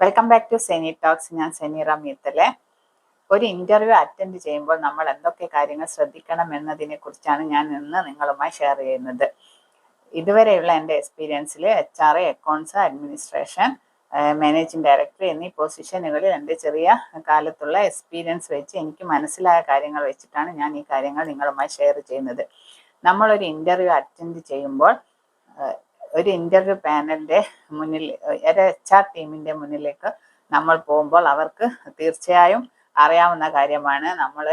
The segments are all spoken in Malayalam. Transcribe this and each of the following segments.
Welcome back to Seni talks. ഞാൻ സെനീറ മീത്തലെ. ഒരു ഇന്റർവ്യൂ അറ്റൻഡ് ചെയ്യുമ്പോൾ നമ്മൾ എന്തൊക്കെ കാര്യങ്ങൾ ശ്രദ്ധിക്കണം എന്നതിനെ കുറിച്ചാണ് ഞാൻ ഇന്ന് നിങ്ങളുമായി ഷെയർ ചെയ്യുന്നത്. ഇതുവരെയുള്ള എൻ്റെ എക്സ്പീരിയൻസിൽ HR, accounts, administration, managing director എന്നീ പൊസിഷനുകളിൽ എൻ്റെ ചെറിയ കാലത്തുള്ള എക്സ്പീരിയൻസ് വെച്ച് എനിക്ക് മനസ്സിലായ കാര്യങ്ങൾ വെച്ചിട്ടാണ് ഞാൻ ഈ കാര്യങ്ങൾ നിങ്ങളുമായി ഷെയർ ചെയ്യുന്നത്. നമ്മളൊരു ഇന്റർവ്യൂ അറ്റൻഡ് ചെയ്യുമ്പോൾ ഒരു ഇന്റർവ്യൂ പാനലിന്റെ മുന്നിൽ, ഒരു HR ടീമിന്റെ മുന്നിലേക്ക് നമ്മൾ പോകുമ്പോൾ അവർക്ക് തീർച്ചയായും അറിയാവുന്ന കാര്യമാണ്, നമ്മൾ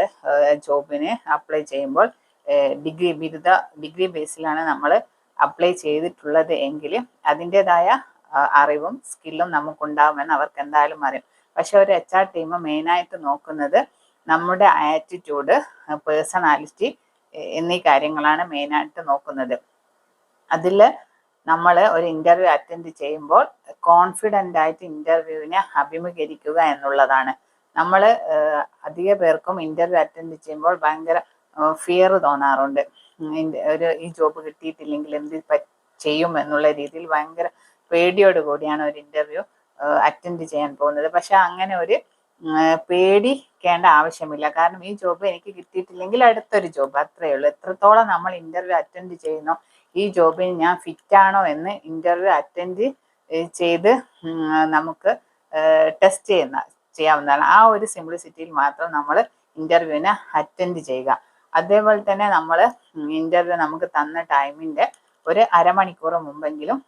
ജോബിന് അപ്ലൈ ചെയ്യുമ്പോൾ ഡിഗ്രി ബേസിലാണ് നമ്മൾ അപ്ലൈ ചെയ്തിട്ടുള്ളത് എങ്കിൽ അതിൻ്റെതായ അറിവും സ്കില്ലും നമുക്കുണ്ടാവുമെന്ന് അവർക്ക് എന്തായാലും അറിയും. പക്ഷെ ഒരു HR ടീം മെയിനായിട്ട് നോക്കുന്നത് നമ്മുടെ ആറ്റിറ്റ്യൂഡ്, പേഴ്സണാലിറ്റി എന്നീ കാര്യങ്ങളാണ് മെയിനായിട്ട് നോക്കുന്നത്. അതിൽ നമ്മൾ ഒരു ഇന്റർവ്യൂ അറ്റൻഡ് ചെയ്യുമ്പോൾ കോൺഫിഡൻ്റ് ആയിട്ട് ഇന്റർവ്യൂവിനെ അഭിമുഖീകരിക്കുക എന്നുള്ളതാണ്. നമ്മൾ അധിക പേർക്കും ഇന്റർവ്യൂ അറ്റൻഡ് ചെയ്യുമ്പോൾ ഭയങ്കര ഫിയർ തോന്നാറുണ്ട്. ഈ ജോബ് കിട്ടിയിട്ടില്ലെങ്കിൽ എന്ത് ചെയ്യും എന്നുള്ള രീതിയിൽ ഭയങ്കര പേടിയോട് കൂടിയാണ് ഒരു ഇന്റർവ്യൂ അറ്റൻഡ് ചെയ്യാൻ പോകുന്നത്. പക്ഷെ അങ്ങനെ ഒരു പേടിക്കേണ്ട ആവശ്യമില്ല. കാരണം ഈ ജോബ് എനിക്ക് കിട്ടിയിട്ടില്ലെങ്കിൽ അടുത്തൊരു ജോബ്, അത്രയേ ഉള്ളൂ. എത്രത്തോളം നമ്മൾ ഇന്റർവ്യൂ അറ്റൻഡ് ചെയ്യുന്നു, ഈ ജോബിന് ഞാൻ ഫിറ്റ് ആണോ എന്ന് ഇന്റർവ്യൂ അറ്റൻഡ് ചെയ്ത് നമുക്ക് ടെസ്റ്റ് ചെയ്യാവുന്നതാണ്. ആ ഒരു സിംപ്ലിസിറ്റിയിൽ മാത്രം നമ്മൾ ഇന്റർവ്യൂവിനെ അറ്റൻഡ് ചെയ്യുക. അതേപോലെ തന്നെ നമ്മൾ ഇന്റർവ്യൂ നമുക്ക് തന്ന ടൈമിന്റെ ഒരു അരമണിക്കൂർ മുമ്പെങ്കിലും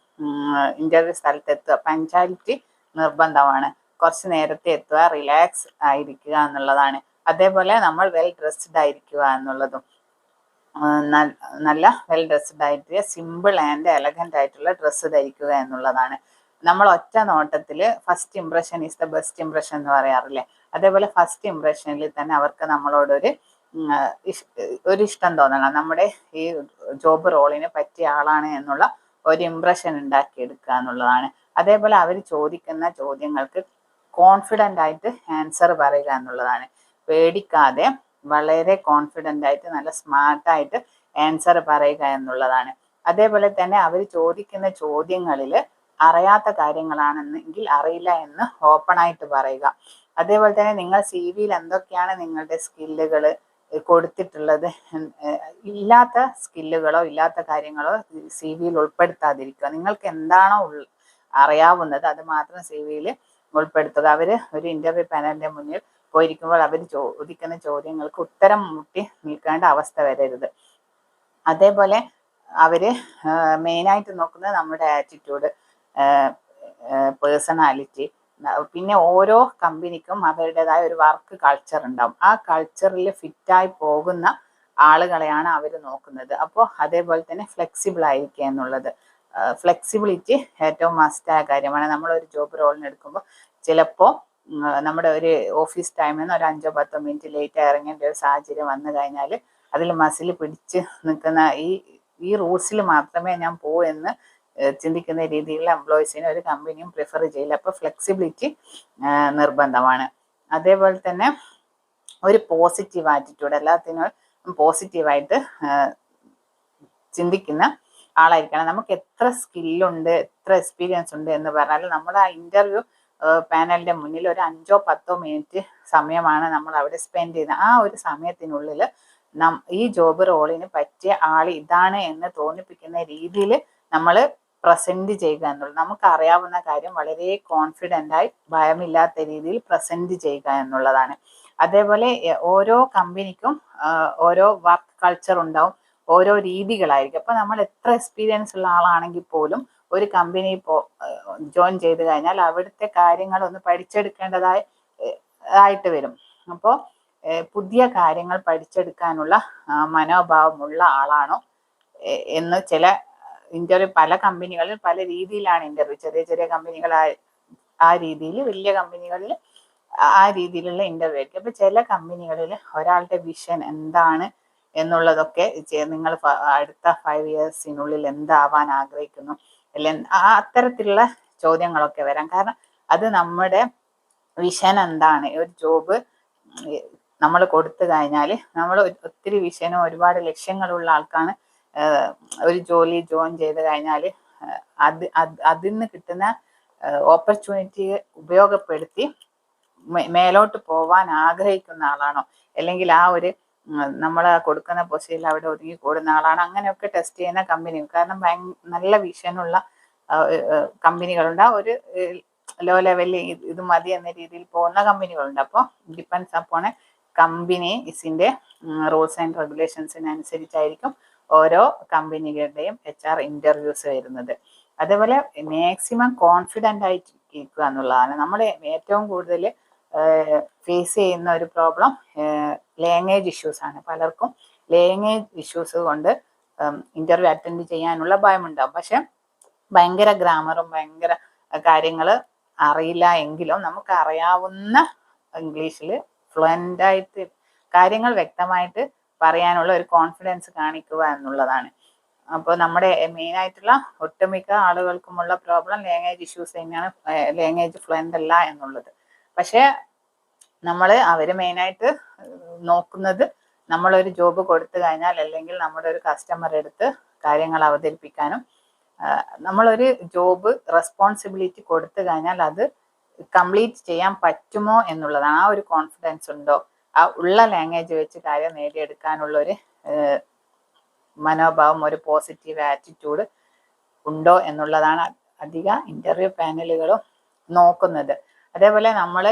ഇന്റർവ്യൂ സ്ഥലത്ത് എത്തുക. പഞ്ച്വാലിറ്റി നിർബന്ധമാണ്. കുറച്ച് നേരത്തെ എത്തുക, റിലാക്സ് ആയിരിക്കുക എന്നുള്ളതാണ്. അതേപോലെ നമ്മൾ വെൽ ഡ്രസ്ഡ് ആയിരിക്കുക എന്നുള്ളതും, നല്ല വെൽ ഡ്രസ്ഡ് ആയിട്ട് സിമ്പിൾ ആൻഡ് എലഗന്റ് ആയിട്ടുള്ള ഡ്രസ്സ് ധരിക്കുക എന്നുള്ളതാണ്. നമ്മൾ ഒറ്റ നോട്ടത്തിൽ first impression is the best impression എന്ന് പറയാറില്ലേ, അതേപോലെ ഫസ്റ്റ് ഇംപ്രഷനിൽ തന്നെ അവർക്ക് നമ്മളോടൊരു ഇഷ്ടം തോന്നണം. നമ്മുടെ ഈ ജോബ് റോളിന് പറ്റിയ ആളാണ് എന്നുള്ള ഒരു ഇംപ്രഷൻ ഉണ്ടാക്കിയെടുക്കുക എന്നുള്ളതാണ്. അതേപോലെ അവർ ചോദിക്കുന്ന ചോദ്യങ്ങൾക്ക് കോൺഫിഡൻ്റ് ആയിട്ട് ആൻസർ പറയുക എന്നുള്ളതാണ്. പേടിക്കാതെ വളരെ കോൺഫിഡൻ്റ് ആയിട്ട് നല്ല സ്മാർട്ടായിട്ട് ആൻസർ പറയുക എന്നുള്ളതാണ്. അതേപോലെ തന്നെ അവർ ചോദിക്കുന്ന ചോദ്യങ്ങളിൽ അറിയാത്ത കാര്യങ്ങളാണെന്നെങ്കിൽ അറിയില്ല എന്ന് ഓപ്പണായിട്ട് പറയുക. അതേപോലെ തന്നെ നിങ്ങൾ CV-യിൽ എന്തൊക്കെയാണ് നിങ്ങളുടെ സ്കില്ലുകൾ കൊടുത്തിട്ടുള്ളത്, ഇല്ലാത്ത സ്കില്ലുകളോ ഇല്ലാത്ത കാര്യങ്ങളോ CV-യിൽ ഉൾപ്പെടുത്താതിരിക്കുക. നിങ്ങൾക്ക് എന്താണോ അറിയാവുന്നത് അത് മാത്രം CV-യിൽ ഉൾപ്പെടുത്തുക. അവർ ഒരു ഇന്റർവ്യൂ പാനലിന്റെ മുന്നിൽ പോയിരിക്കുമ്പോൾ അവർ ചോദിക്കുന്ന ചോദ്യങ്ങൾക്ക് ഉത്തരം മുട്ടി നിൽക്കേണ്ട അവസ്ഥ വരരുത്. അതേപോലെ അവര് മെയിനായിട്ട് നോക്കുന്നത് നമ്മുടെ ആറ്റിറ്റ്യൂഡ്, പേഴ്സണാലിറ്റി. പിന്നെ ഓരോ കമ്പനിക്കും അവരുടേതായ ഒരു വർക്ക് കൾച്ചർ ഉണ്ടാവും. ആ കൾച്ചറിൽ ഫിറ്റായി പോകുന്ന ആളുകളെയാണ് അവർ നോക്കുന്നത്. അപ്പോൾ അതേപോലെ തന്നെ ഫ്ലെക്സിബിൾ ആയിരിക്കുക എന്നുള്ളത്, ഫ്ലെക്സിബിലിറ്റി ഏറ്റവും മസ്റ്റായ കാര്യമാണ്. നമ്മളൊരു ജോബ് റോളിന് എടുക്കുമ്പോൾ ചിലപ്പോൾ നമ്മുടെ ഒരു ഓഫീസ് ടൈമിൽ നിന്ന് ഒരു 5-10 മിനിറ്റ് ലേറ്റ് ഇറങ്ങേണ്ട ഒരു സാഹചര്യം വന്നു കഴിഞ്ഞാൽ അതിൽ മസിൽ പിടിച്ച് നിൽക്കുന്ന ഈ റൂൾസിൽ മാത്രമേ ഞാൻ പോകൂ എന്ന് ചിന്തിക്കുന്ന രീതിയിലുള്ള എംപ്ലോയീസിനെ ഒരു കമ്പനിയും പ്രിഫർ ചെയ്യില്ല. അപ്പോൾ ഫ്ലെക്സിബിലിറ്റി നിർബന്ധമാണ്. അതേപോലെ തന്നെ ഒരു പോസിറ്റീവ് ആറ്റിറ്റ്യൂഡ്, എല്ലാത്തിനും പോസിറ്റീവായിട്ട് ചിന്തിക്കുന്ന ആളായിരിക്കണം. നമുക്ക് എത്ര സ്കില്ലുണ്ട്, എത്ര എക്സ്പീരിയൻസ് ഉണ്ട് എന്ന് പറഞ്ഞാൽ നമ്മൾ ആ ഇന്റർവ്യൂ പാനലിന്റെ മുന്നിൽ ഒരു 5-10 മിനിറ്റ് സമയമാണ് നമ്മൾ അവിടെ സ്പെൻഡ് ചെയ്യുന്നത്. ആ ഒരു സമയത്തിനുള്ളിൽ ഈ ജോബ് റോളിന് പറ്റിയ ആൾ ഇതാണ് എന്ന് തോന്നിപ്പിക്കുന്ന രീതിയിൽ നമ്മൾ പ്രസന്റ് ചെയ്യുക എന്നുള്ളത്. നമുക്ക് അറിയാവുന്ന കാര്യം വളരെ കോൺഫിഡൻ്റ് ആയി ഭയമില്ലാത്ത രീതിയിൽ പ്രസന്റ് ചെയ്യുക എന്നുള്ളതാണ്. അതേപോലെ ഓരോ കമ്പനിക്കും ഓരോ വർക്ക് കൾച്ചർ ഉണ്ടാവും, ഓരോ രീതികളായിരിക്കും. അപ്പൊ നമ്മൾ എത്ര എക്സ്പീരിയൻസ് ഉള്ള ആളാണെങ്കിൽ പോലും ഒരു കമ്പനി ജോയിൻ ചെയ്ത് കഴിഞ്ഞാൽ അവിടുത്തെ കാര്യങ്ങൾ ഒന്ന് പഠിച്ചെടുക്കേണ്ടതായിട്ട് വരും. അപ്പോൾ പുതിയ കാര്യങ്ങൾ പഠിച്ചെടുക്കാനുള്ള മനോഭാവമുള്ള ആളാണോ എന്ന് പല കമ്പനികളിൽ പല രീതിയിലാണ് ഇന്റർവ്യൂ. ചെറിയ ചെറിയ കമ്പനികൾ ആ രീതിയിൽ, വലിയ കമ്പനികളിൽ ആ രീതിയിലുള്ള ഇന്റർവ്യൂ ആയിരിക്കും. അപ്പൊ ചില കമ്പനികളിൽ ഒരാളുടെ വിഷൻ എന്താണ് എന്നുള്ളതൊക്കെ, നിങ്ങൾ അടുത്ത 5 ഇയേഴ്സിനുള്ളിൽ എന്താവാൻ ആഗ്രഹിക്കുന്നു, അല്ലെങ്കിൽ അത്തരത്തിലുള്ള ചോദ്യങ്ങളൊക്കെ വരാം. കാരണം അത് നമ്മുടെ വിഷൻ എന്താണ്. ഒരു ജോബ് നമ്മൾ കൊടുത്തു കഴിഞ്ഞാൽ നമ്മൾ ഒത്തിരി വിഷനും ഒരുപാട് ലക്ഷ്യങ്ങളുള്ള ആൾക്കാണ് ഒരു ജോലി ജോയിൻ ചെയ്ത് കഴിഞ്ഞാൽ അതിൽ നിന്ന് കിട്ടുന്ന ഓപ്പർച്യൂണിറ്റി ഉപയോഗപ്പെടുത്തി മേലോട്ട് പോവാൻ ആഗ്രഹിക്കുന്ന ആളാണോ, അല്ലെങ്കിൽ ആ ഒരു നമ്മൾ കൊടുക്കുന്ന പൊസിഷനിൽ അവിടെ ഒതുങ്ങി കൂടുന്ന ആളാണ്, അങ്ങനെയൊക്കെ ടെസ്റ്റ് ചെയ്യുന്ന കമ്പനി. കാരണം നല്ല വിഷനുള്ള കമ്പനികളുണ്ട്, ആ ഒരു ലോ ലെവലിൽ ഇത് മതി എന്ന രീതിയിൽ പോകുന്ന കമ്പനികളുണ്ട്. അപ്പോൾ ഡിപ്പെൻസ് അപ്പോൺ കമ്പനീസിന്റെ റൂൾസ് ആൻഡ് റെഗുലേഷൻസിനനുസരിച്ചായിരിക്കും ഓരോ കമ്പനികളുടെയും HR ഇന്റർവ്യൂസ് വരുന്നത്. അതേപോലെ മാക്സിമം കോൺഫിഡൻ്റ് ആയിട്ട് ഇരിക്കുക എന്നുള്ളതാണ്. നമ്മൾ ഏറ്റവും കൂടുതൽ ഫേസ് ചെയ്യുന്ന ഒരു പ്രോബ്ലം ലാംഗ്വേജ് ഇഷ്യൂസ് ആണ്. പലർക്കും ലാംഗ്വേജ് ഇഷ്യൂസ് കൊണ്ട് ഇന്റർവ്യൂ അറ്റൻഡ് ചെയ്യാനുള്ള ഭയമുണ്ടാവും. പക്ഷെ ഭയങ്കര ഗ്രാമറും ഭയങ്കര കാര്യങ്ങൾ അറിയില്ല എങ്കിലും നമുക്ക് അറിയാവുന്ന ഇംഗ്ലീഷിൽ ഫ്ലുവൻ്റ് ആയിട്ട് കാര്യങ്ങൾ വ്യക്തമായിട്ട് പറയാനുള്ള ഒരു കോൺഫിഡൻസ് കാണിക്കുക എന്നുള്ളതാണ്. അപ്പോൾ നമ്മുടെ മെയിൻ ആയിട്ടുള്ള ഒട്ടുമിക്ക ആളുകൾക്കുമുള്ള പ്രോബ്ലം ലാംഗ്വേജ് ഇഷ്യൂസ് തന്നെയാണ്, ലാംഗ്വേജ് ഫ്ലുവൻ്റ് അല്ല എന്നുള്ളത്. പക്ഷെ അവർ മെയിനായിട്ട് നോക്കുന്നത് നമ്മളൊരു ജോബ് കൊടുത്തു കഴിഞ്ഞാൽ, അല്ലെങ്കിൽ നമ്മുടെ ഒരു കസ്റ്റമർ എടുത്ത് കാര്യങ്ങൾ അവതരിപ്പിക്കാനും, നമ്മളൊരു ജോബ് റെസ്പോൺസിബിലിറ്റി കൊടുത്തു കഴിഞ്ഞാൽ അത് കംപ്ലീറ്റ് ചെയ്യാൻ പറ്റുമോ എന്നുള്ളതാണ്. ആ ഒരു കോൺഫിഡൻസ് ഉണ്ടോ, ആ ഉള്ള ലാംഗ്വേജ് വെച്ച് കാര്യം നേടിയെടുക്കാനുള്ള ഒരു മനോഭാവം, ഒരു പോസിറ്റീവ് ആറ്റിറ്റ്യൂഡ് ഉണ്ടോ എന്നുള്ളതാണ് അധിക ഇന്റർവ്യൂ പാനലുകളും നോക്കുന്നത്. അതേപോലെ നമ്മൾ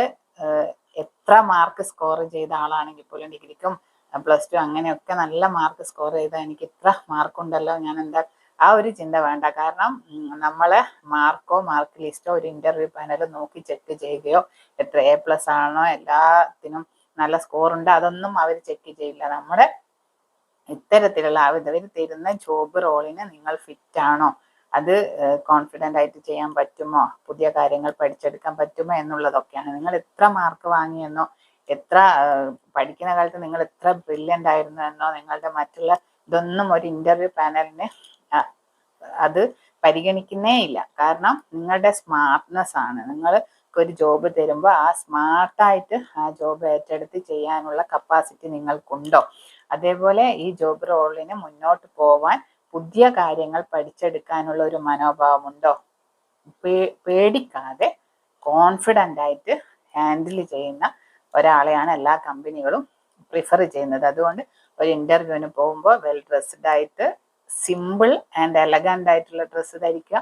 എത്ര മാർക്ക് സ്കോർ ചെയ്ത ആളാണെങ്കിൽ പോലും, ഡിഗ്രിക്കും +2 അങ്ങനെയൊക്കെ നല്ല മാർക്ക് സ്കോർ ചെയ്താൽ എനിക്ക് ഇത്ര മാർക്കുണ്ടല്ലോ, ഞാൻ എന്താ, ആ ഒരു ചിന്ത വേണ്ട. കാരണം നമ്മളെ മാർക്ക് ലിസ്റ്റോ ഒരു ഇന്റർവ്യൂ പാനൽ നോക്കി ചെക്ക് ചെയ്യുകയോ എത്ര A+ ആണോ, എല്ലാത്തിനും നല്ല സ്കോർ ഉണ്ട്, അതൊന്നും അവർ ചെക്ക് ചെയ്യില്ല. നമ്മുടെ ഇത്തരത്തിലുള്ള അവർ തരുന്ന ജോബ് റോളിന് നിങ്ങൾ ഫിറ്റ് ആണോ, അത് കോൺഫിഡൻ്റ് ആയിട്ട് ചെയ്യാൻ പറ്റുമോ, പുതിയ കാര്യങ്ങൾ പഠിച്ചെടുക്കാൻ പറ്റുമോ എന്നുള്ളതൊക്കെയാണ്. നിങ്ങൾ എത്ര മാർക്ക് വാങ്ങിയെന്നോ, എത്ര പഠിക്കുന്ന കാലത്ത് നിങ്ങൾ എത്ര ബ്രില്യൻ്റ് ആയിരുന്നു എന്നോ, നിങ്ങളുടെ മറ്റുള്ള ഇതൊന്നും ഒരു ഇന്റർവ്യൂ പാനലിന് അത് പരിഗണിക്കുന്നേ ഇല്ല. കാരണം നിങ്ങളുടെ സ്മാർട്ട്നെസ് ആണ്. നിങ്ങൾക്ക് ഒരു ജോബ് തരുമ്പോൾ ആ സ്മാർട്ടായിട്ട് ആ ജോബ് ഏറ്റെടുത്ത് ചെയ്യാനുള്ള കപ്പാസിറ്റി നിങ്ങൾക്കുണ്ടോ, അതേപോലെ ഈ ജോബ് റോളിന് മുന്നോട്ട് പോവാൻ പുതിയ കാര്യങ്ങൾ പഠിച്ചെടുക്കാനുള്ള ഒരു മനോഭാവമുണ്ടോ, പേടിക്കാതെ കോൺഫിഡൻ്റ് ആയിട്ട് ഹാൻഡിൽ ചെയ്യുന്ന ഒരാളെയാണ് എല്ലാ കമ്പനികളും പ്രിഫർ ചെയ്യുന്നത്. അതുകൊണ്ട് ഒരു ഇന്റർവ്യൂവിന് പോകുമ്പോൾ വെൽ ഡ്രസ്ഡ് ആയിട്ട് സിമ്പിൾ ആൻഡ് എലഗൻ്റ് ആയിട്ടുള്ള ഡ്രസ്സ് ധരിക്കുക,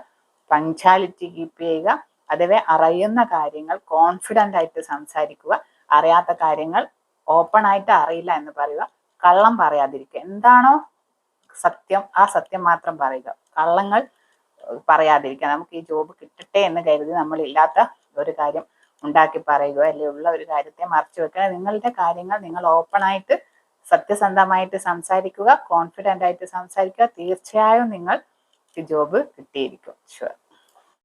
പങ്ക്ച്വാലിറ്റി കീപ്പ് ചെയ്യുക, അതേപോലെ അറിയുന്ന കാര്യങ്ങൾ കോൺഫിഡൻ്റ് ആയിട്ട് സംസാരിക്കുക, അറിയാത്ത കാര്യങ്ങൾ ഓപ്പൺ ആയിട്ട് അറിയില്ല എന്ന് പറയുക, കള്ളം പറയാതിരിക്കുക. എന്താണോ സത്യം ആ സത്യം മാത്രം പറയുക, കള്ളങ്ങൾ പറയാതിരിക്കുക. നമുക്ക് ഈ ജോബ് കിട്ടട്ടെ എന്ന് കരുതി നമ്മൾ ഇല്ലാത്ത ഒരു കാര്യം ഉണ്ടാക്കി പറയുക, അല്ലെങ്കിൽ ഉള്ള ഒരു കാര്യത്തെ മറച്ചു വെക്കുക. നിങ്ങളുടെ കാര്യങ്ങൾ നിങ്ങൾ ഓപ്പൺ ആയിട്ട് സത്യസന്ധമായിട്ട് സംസാരിക്കുക, കോൺഫിഡൻ്റ് ആയിട്ട് സംസാരിക്കുക. തീർച്ചയായും നിങ്ങൾ ഈ ജോബ് കിട്ടിയിരിക്കും. ഷുവർ.